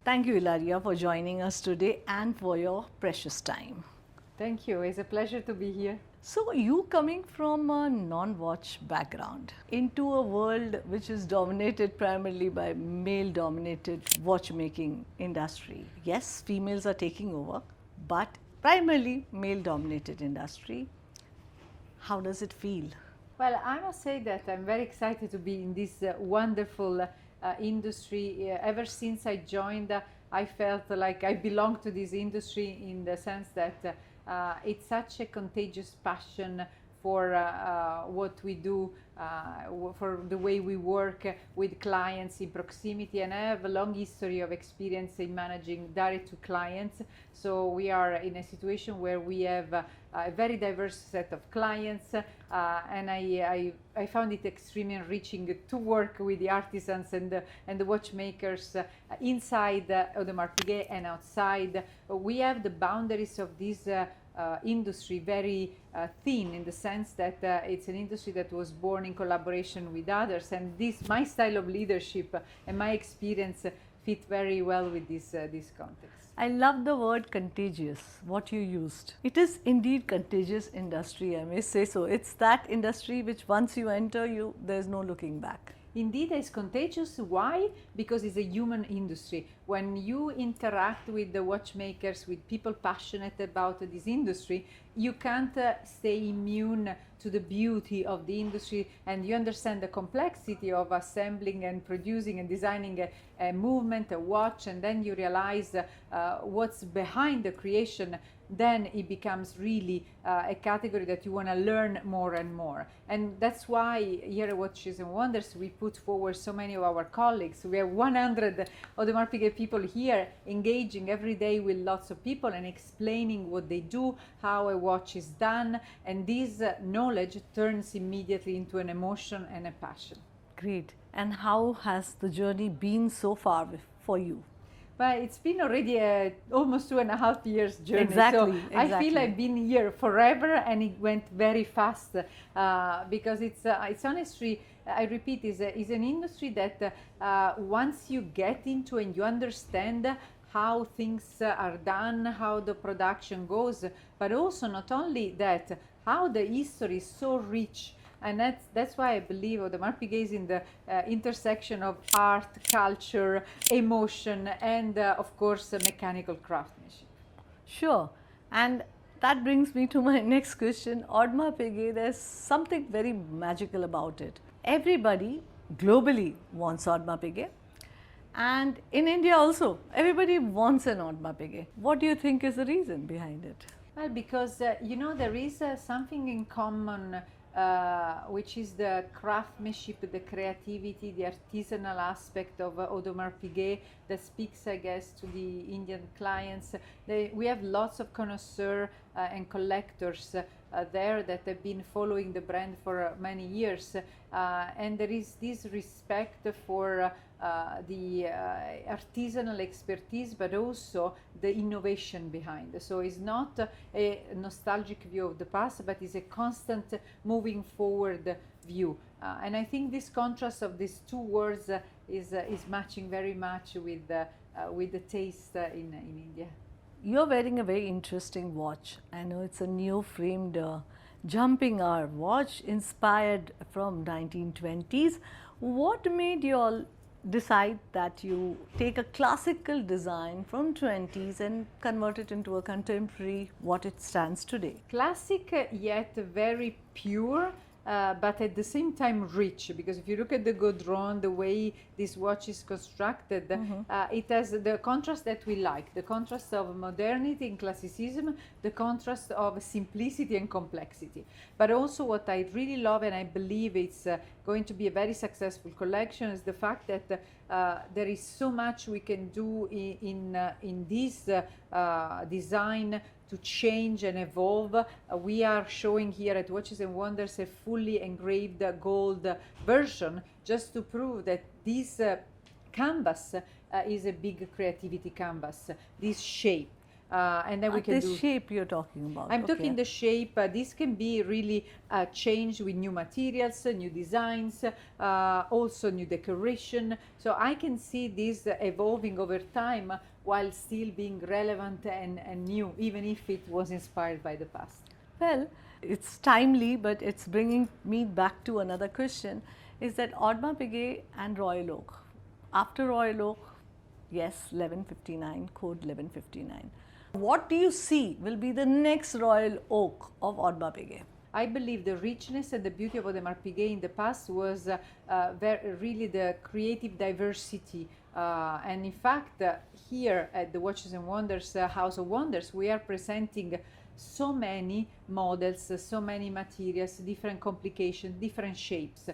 Thank you, Ilaria, for joining us today and for your precious time. Thank you. It's a pleasure to be here. So, you coming from a non-watch background into a world which is dominated primarily by male-dominated watchmaking industry. Yes, females are taking over, but primarily male-dominated industry. How does it feel? Well, I must say that I'm very excited to be in this wonderful industry. Ever since I joined, I felt like I belong to this industry in the sense that it's such a contagious passion for what we do, for the way we work with clients in proximity, and I have a long history of experience in managing direct to clients. So we are in a situation where we have a very diverse set of clients, and I found it extremely enriching to work with the artisans and the watchmakers inside Audemars Piguet and outside. We have the boundaries of this industry very thin, in the sense that it's an industry that was born in collaboration with others, and my style of leadership and my experience fit very well with this context. I love the word contagious, what you used. It is indeed contagious industry, I may say so. It's that industry which once you enter, there's no looking back. Indeed, it's contagious. Why? Because it's a human industry. When you interact with the watchmakers, with people passionate about this industry, you can't stay immune to the beauty of the industry, and you understand the complexity of assembling and producing and designing a movement, a watch, and then you realize what's behind the creation. Then it becomes really a category that you want to learn more and more. And that's why here at Watches and Wonders we put forward so many of our colleagues. We have 100 Audemars Piguet people here engaging every day with lots of people and explaining what they do, how a watch is done, and this knowledge turns immediately into an emotion and a passion. Great. And how has the journey been so far for you? But it's been already almost 2.5 years journey. Exactly. So I feel I've been here forever, and it went very fast because it's honestly, I repeat, is an industry that once you get into and you understand how things are done, how the production goes, but also not only that, how the history is so rich. And that's why I believe Audemars Piguet is in the intersection of art, culture, emotion, and of course mechanical craftsmanship. Sure. And that brings me to my next question. Audemars Piguet, there's something very magical about it. Everybody globally wants Audemars Piguet, and in India also, everybody wants an Audemars Piguet. What do you think is the reason behind it? Well, because there is something in common, which is the craftsmanship, the creativity, the artisanal aspect of Audemars Piguet that speaks, I guess, to the Indian clients. We have lots of connoisseurs and collectors there that have been following the brand for many years, and there is this respect for the artisanal expertise, but also the innovation behind. So it's not a nostalgic view of the past, but it's a constant moving forward view. And I think this contrast of these two words is matching very much with the taste in India. You're wearing a very interesting watch. I know it's a new framed jumping hour watch inspired from 1920s. What made you all decide that you take a classical design from 20s and convert it into a contemporary, what it stands today? Classic, yet very pure, but at the same time rich, because if you look at the Gaudron, the way this watch is constructed, it has the contrast that we like, the contrast of modernity and classicism, the contrast of simplicity and complexity. But also what I really love, and I believe it's going to be a very successful collection, is the fact that there is so much we can do in this design to change and evolve. We are showing here at Watches and Wonders a fully engraved gold version, just to prove that this canvas is a big creativity canvas, this shape. and then we can this do shape you're talking about. I'm okay. talking the shape. This can be really changed with new materials, new designs, also new decoration. So I can see this evolving over time while still being relevant and new, even if it was inspired by the past. Well, it's timely, but it's bringing me back to another question, is that Audemars Piguet and Royal Oak. After Royal Oak, yes, 1159, code 1159. What do you see will be the next Royal Oak of Audemars Piguet? I believe the richness and the beauty of Audemars Piguet in the past was really the creative diversity. And in fact, here at the Watches and Wonders House of Wonders, we are presenting so many models, so many materials, different complications, different shapes.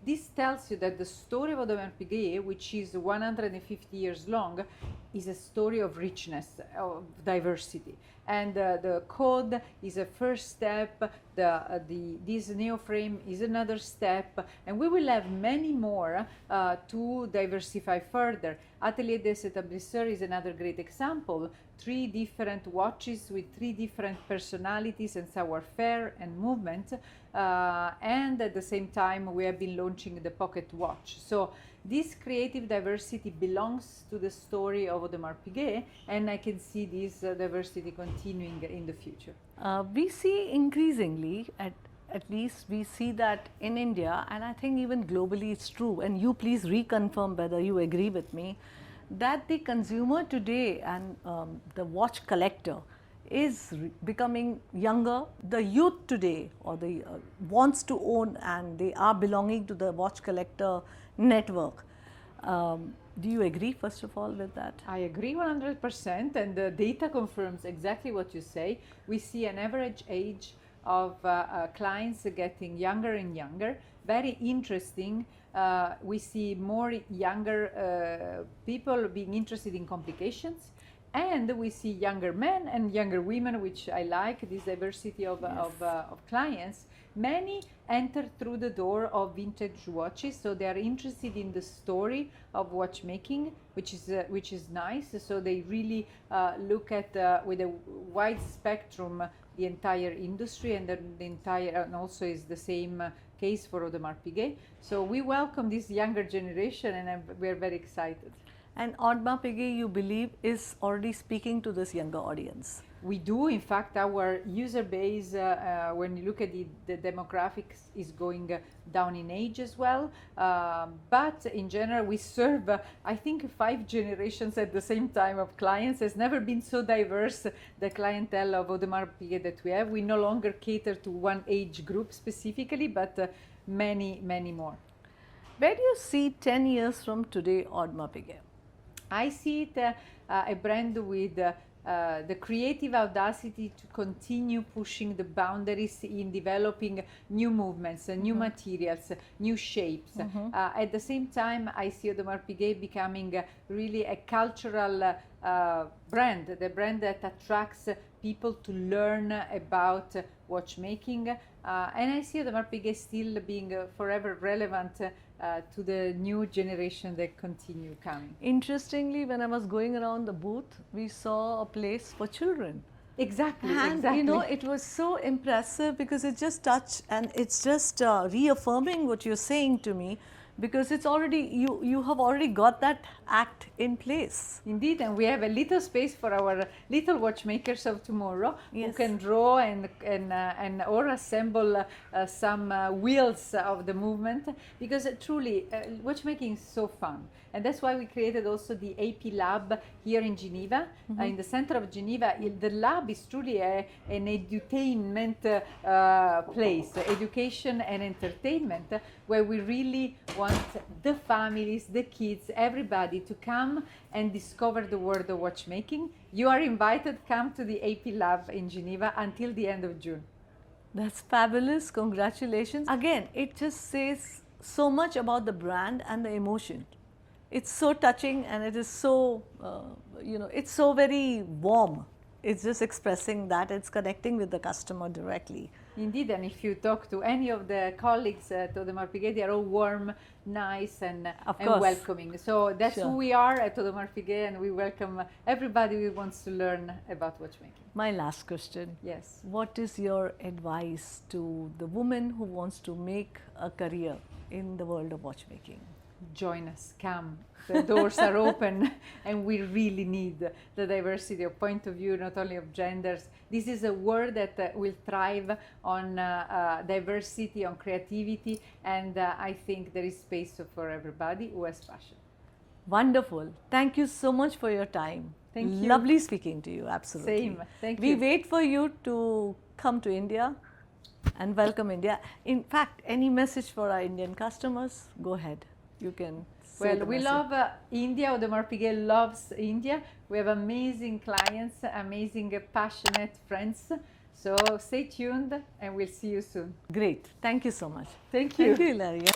This tells you that the story of Audemars Piguet, which is 150 years long, is a story of richness, of diversity. And the code is a first step, this neo-frame is another step, and we will have many more to diversify further. Atelier des Établisseurs is another great example. 3 different watches with 3 different personalities and savoir-faire and movement, and at the same time we have been launching the pocket watch. So this creative diversity belongs to the story of Audemars Piguet, and I can see this diversity continuing in the future. We see increasingly, at least we see that in India, and I think even globally it's true, and you please reconfirm whether you agree with me, that the consumer today and the watch collector is becoming younger. The youth today, or the wants to own, and they are belonging to the watch collector network. Do you agree, first of all, with that? I agree 100%, and the data confirms exactly what you say. We see an average age of clients getting younger and younger. Very interesting. We see more younger people being interested in complications, and we see younger men and younger women, which I like, this diversity of clients. Many enter through the door of vintage watches, so they are interested in the story of watchmaking, which is nice. So they really look at with a wide spectrum the entire industry, and the entire, and also is the same case for Audemars Piguet. So we welcome this younger generation, and we're very excited. And Audemars Piguet, you believe, is already speaking to this younger audience? We do. In fact, our user base, when you look at the demographics, is going down in age as well. But in general, we serve, I think, 5 generations at the same time of clients. Has never been so diverse, the clientele of Audemars Piguet that we have. We no longer cater to one age group specifically, but many, many more. Where do you see 10 years from today Audemars Piguet? I see it a brand with the creative audacity to continue pushing the boundaries in developing new movements, new materials, new shapes. At the same time, I see Audemars Piguet becoming really a cultural brand, the brand that attracts people to learn about watchmaking. And I see Audemars Piguet still being forever relevant to the new generation that continue coming. Interestingly, when I was going around the booth, we saw a place for children. Exactly, And exactly. you know, it was so impressive because it just touched, and it's just reaffirming what you're saying to me, because it's already, you have already got that act in place. Indeed, and we have a little space for our little watchmakers of tomorrow, Yes. who can draw and or assemble some wheels of the movement, because truly watchmaking is so fun. And that's why we created also the AP Lab here in Geneva, in the center of Geneva. The lab is truly an edutainment place, education and entertainment, where we really want the families, the kids, everybody to come and discover the world of watchmaking. You are invited, come to the AP Lab in Geneva until the end of June. That's fabulous. Congratulations. Again, it just says so much about the brand and the emotion. It's so touching, and it is so, you know, it's so very warm. It's just expressing that, it's connecting with the customer directly. Indeed, and if you talk to any of the colleagues at Audemars Piguet, they are all warm, nice, and course. welcoming. So that's Sure. who we are at Audemars Piguet, and we welcome everybody who wants to learn about watchmaking. My last question. Yes. What is your advice to the woman who wants to make a career in the world of watchmaking? Join us, come. The doors are open, and we really need the diversity of point of view, not only of genders. This is a world that will thrive on diversity, on creativity, and I think there is space for everybody who has passion. Wonderful. Thank you so much for your time. Thank you. Lovely speaking to you, absolutely. Same. Thank We you. wait for you to come to India and welcome India. In fact, any message for our Indian customers? Go ahead. You can say Well, the we message. love India. Audemars Piguet loves India. We have amazing clients, amazing, passionate friends. So stay tuned, and we'll see you soon. Great. Thank you so much. Thank you. Thank you, Ilaria.